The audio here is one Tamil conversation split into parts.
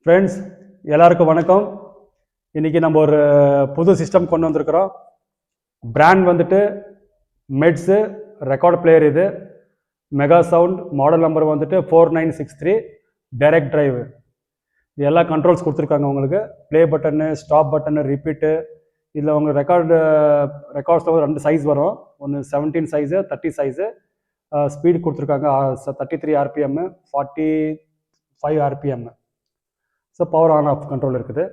ஃப்ரெண்ட்ஸ் எல்லாருக்கும் வணக்கம். இன்றைக்கி நம்ம ஒரு புது சிஸ்டம் கொண்டு வந்திருக்கிறோம். பிராண்ட் வந்துட்டு மெட்ஸு ரெக்கார்ட் பிளேயர். இது மெகா சவுண்ட், மாடல் நம்பர் வந்துட்டு 4963, டைரக்ட் டிரைவ். இது எல்லா கண்ட்ரோல்ஸ் கொடுத்துருக்காங்க உங்களுக்கு. Play button, stop button, repeat. இதில் உங்களுக்கு ரெக்கார்ட்ஸில் ரெண்டு சைஸ் வரும். ஒன்று 17 சைஸு, 30 சைஸு. ஸ்பீடு கொடுத்துருக்காங்க 33 RPM, 45 RPM. So power on off control இருக்குது.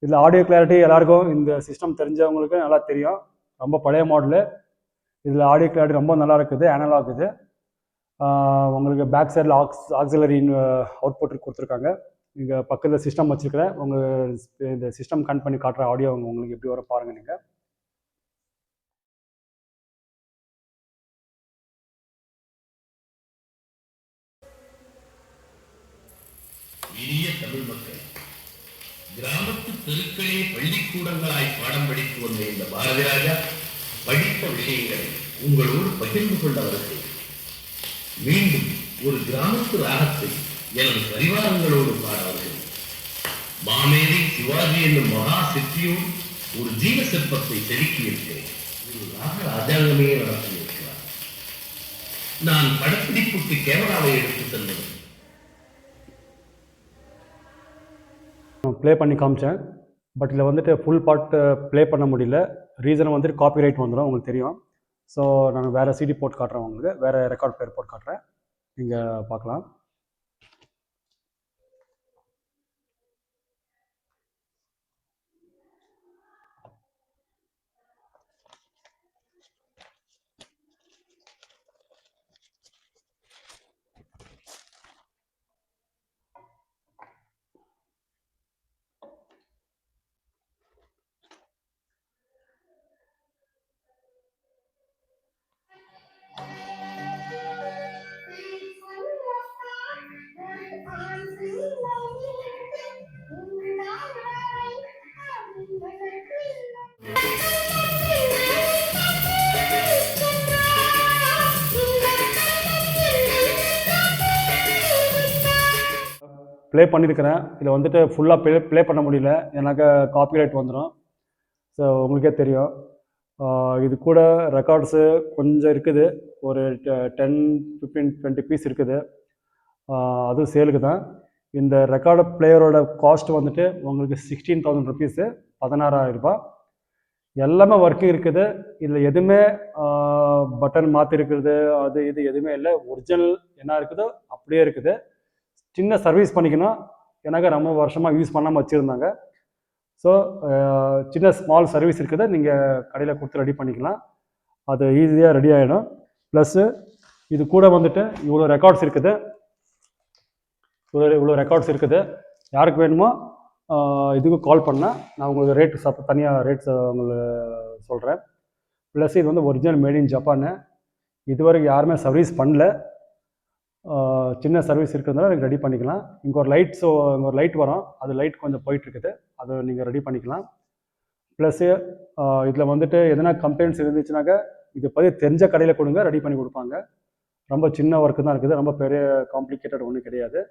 இதில் ஆடியோ கிளாரிட்டி எல்லாருக்கும் இந்த சிஸ்டம் தெரிஞ்சவங்களுக்கு நல்லா தெரியும். ரொம்ப பழைய மாடலு. இதில் ஆடியோ கிளாரிட்டி ரொம்ப நல்லா இருக்குது. அனலாக் இது. உங்களுக்கு பேக் சைடில் ஆக்சிலரி அவுட்புட் கொடுத்துருக்காங்க. இங்கே பக்கத்தில் சிஸ்டம் வச்சுருக்கிறேன். உங்கள் இந்த சிஸ்டம் கனெக்ட் பண்ணி காட்டுற ஆடியோ உங்களுக்கு எப்படி வர பாருங்கள். நீங்கள் இனிய தமிழ் மக்கள், கிராமத்து தெருக்களே பள்ளிக்கூடங்களாய் பாடம் படித்து வந்த இந்த பாரதி ராஜா படித்த விஷயங்களை உங்களோடு பகிர்ந்து கொள்ள வருகிறேன். மீண்டும் ஒரு கிராமத்து ராகத்தை எனது பரிவாரங்களோடு பாட வருகிறேன். மாமேதை சிவாஜி என்னும் மகா சிற்பியோடு ஒரு ஜீவ சிற்பத்தை செதுக்கியிருக்கிறேன். ஒரு ராக ராஜாங்கமே நடத்தியிருக்கிறார். நான் படப்பிடிப்புக்கு கேமராவை எடுத்து சென்றேன். ப்ளே பண்ணி காமிச்சேன். பட் இதில் வந்துட்டு ஃபுல் பார்ட் ப்ளே பண்ண முடியல. ரீசன் வந்துட்டு காப்பிரைட் வந்துடும், உங்களுக்கு தெரியும். ஸோ நான் வேறு சிடி போட்டு காட்டுறேன். உங்களுக்கு வேறு ரெக்கார்ட் பிளேயர் போட்டு காட்டுறேன். நீங்கள் பார்க்கலாம். ப்ளே பண்ணியிருக்கிறேன். இதில் வந்துட்டு ஃபுல்லாக ப்ளே பண்ண முடியல, ஏன்னாக்கா காப்பிரைட் வந்துடும். ஸோ உங்களுக்கே தெரியும். இது கூட ரெக்கார்ட்ஸு கொஞ்சம் இருக்குது. ஒரு 10, 15, 20 பீஸ் இருக்குது. அதுவும் சேலுக்கு தான். இந்த ரெக்கார்டு பிளேயரோட காஸ்ட் வந்துட்டு உங்களுக்கு 16,000 ருபீஸு, 16,000 ரூபாய். எல்லாமே ஒர்க்கிங் இருக்குது. இதில் எதுவுமே பட்டன் மாற்றிருக்கிறது அது இது எதுவுமே இல்லை. ஒரிஜினல் என்ன இருக்குதோ அப்படியே இருக்குது. சின்ன சர்வீஸ் பண்ணிக்கணும், எனக்கு ரொம்ப வருஷமாக யூஸ் பண்ணாமல் வச்சுருந்தாங்க. ஸோ சின்ன ஸ்மால் சர்வீஸ் இருக்குது. நீங்கள் கடையில் கொடுத்து ரெடி பண்ணிக்கலாம். அது ஈஸியாக ரெடி ஆகிடும். ப்ளஸ்ஸு இது கூட வந்துட்டு இவ்வளோ ரெக்கார்ட்ஸ் இருக்குது. இவ்வளோ ரெக்கார்ட்ஸ் இருக்குது. யாருக்கு வேணுமோ இதுக்கு கால் பண்ணால் நான் உங்களுக்கு ரேட்டு தனியாக ரேட்ஸ் உங்களுக்கு சொல்கிறேன். ப்ளஸ் இது வந்து ஒரிஜினல் மேட் இன் ஜப்பானு. இதுவரைக்கும் யாருமே சர்வீஸ் பண்ணல. சின்ன சர்வீஸ் இருக்கிறதுனால நீங்கள் ரெடி பண்ணிக்கலாம். இங்கே ஒரு லைட் வரும். அது லைட் கொஞ்சம் போயிட்டுருக்குது. அதை நீங்கள் ரெடி பண்ணிக்கலாம். ப்ளஸ்ஸு இதில் வந்துட்டு எதனா கம்ப்ளைண்ட்ஸ் இருந்துச்சுனாக்கா இதை பற்றி தெரிஞ்ச கடையில் கொடுங்க, ரெடி பண்ணி கொடுப்பாங்க. ரொம்ப சின்ன ஒர்க்கு தான் இருக்குது. ரொம்ப பெரிய காம்ப்ளிகேட்டட் ஒன்றும் கிடையாது.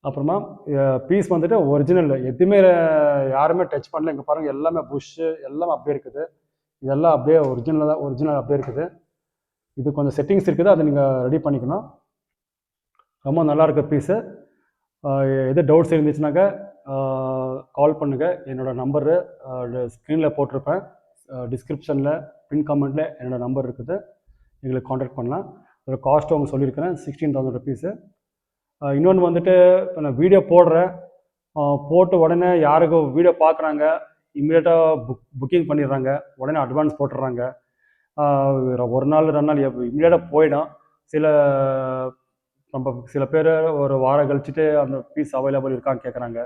அப்புறமா பீஸ் வந்துட்டு ஒரிஜினல், எதுவுமே யாருமே டச் பண்ணல. இங்கே பாருங்கள், எல்லாமே புஷ்ஷு எல்லாமே அப்படியே இருக்குது. இதெல்லாம் அப்படியே ஒரிஜினல் அப்படியே இருக்குது. இது கொஞ்சம் செட்டிங்ஸ் இருக்குது, அதை நீங்கள் ரெடி பண்ணிக்கணும். ரொம்ப நல்லா இருக்க பீஸு. எது டவுட்ஸ் இருந்துச்சுனாக்கா கால் பண்ணுங்கள். என்னோடய நம்பரு ஸ்க்ரீனில் போட்டிருப்பேன். டிஸ்கிரிப்ஷனில் பின் கமெண்ட்டில் என்னோடய நம்பர் இருக்குது. எங்களுக்கு காண்டாக்ட் பண்ணலாம். அதோட காஸ்ட்டு அவங்க சொல்லியிருக்கிறேன், 16,000 ருபீஸு. இன்னொன்று வந்துட்டு இப்போ நான் வீடியோ போடுறேன். போட்டு உடனே யாருக்கும் வீடியோ பார்க்குறாங்க, இம்மிடியேட்டாக புக்கிங் பண்ணிடுறாங்க. உடனே அட்வான்ஸ் போட்டுடுறாங்க. ஒரு நாள் 2 நாள் இம்மிடியேட்டாக போயிடும். சில பேர் ஒரு வாரம் கழிச்சுட்டு அந்த பீஸ் அவைலபிள் இருக்கான்னு கேட்குறாங்க.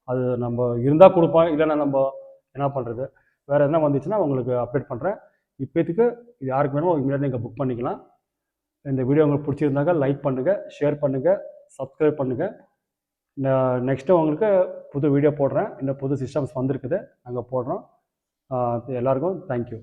அது நம்ம இருந்தால் கொடுப்போம், இல்லைன்னா நம்ம என்ன பண்ணுறது. வேறு எதனா வந்துச்சுன்னா உங்களுக்கு அப்டேட் பண்ணுறேன். இப்போத்துக்கு இது யாருக்கு வேணுமோ இமீடியட்டாக நீங்கள் புக் பண்ணிக்கலாம். இந்த வீடியோ உங்களுக்கு பிடிச்சிருந்தாங்க லைக் பண்ணுங்கள், ஷேர் பண்ணுங்கள், சப்ஸ்கிரைப் பண்ணுங்கள். நெக்ஸ்ட்டு உங்களுக்கு புது வீடியோ போடுறேன். இன்னும் புது சிஸ்டம்ஸ் வந்திருக்குது, நாங்கள் போடுறோம். எல்லாருக்கும் தேங்க்யூ.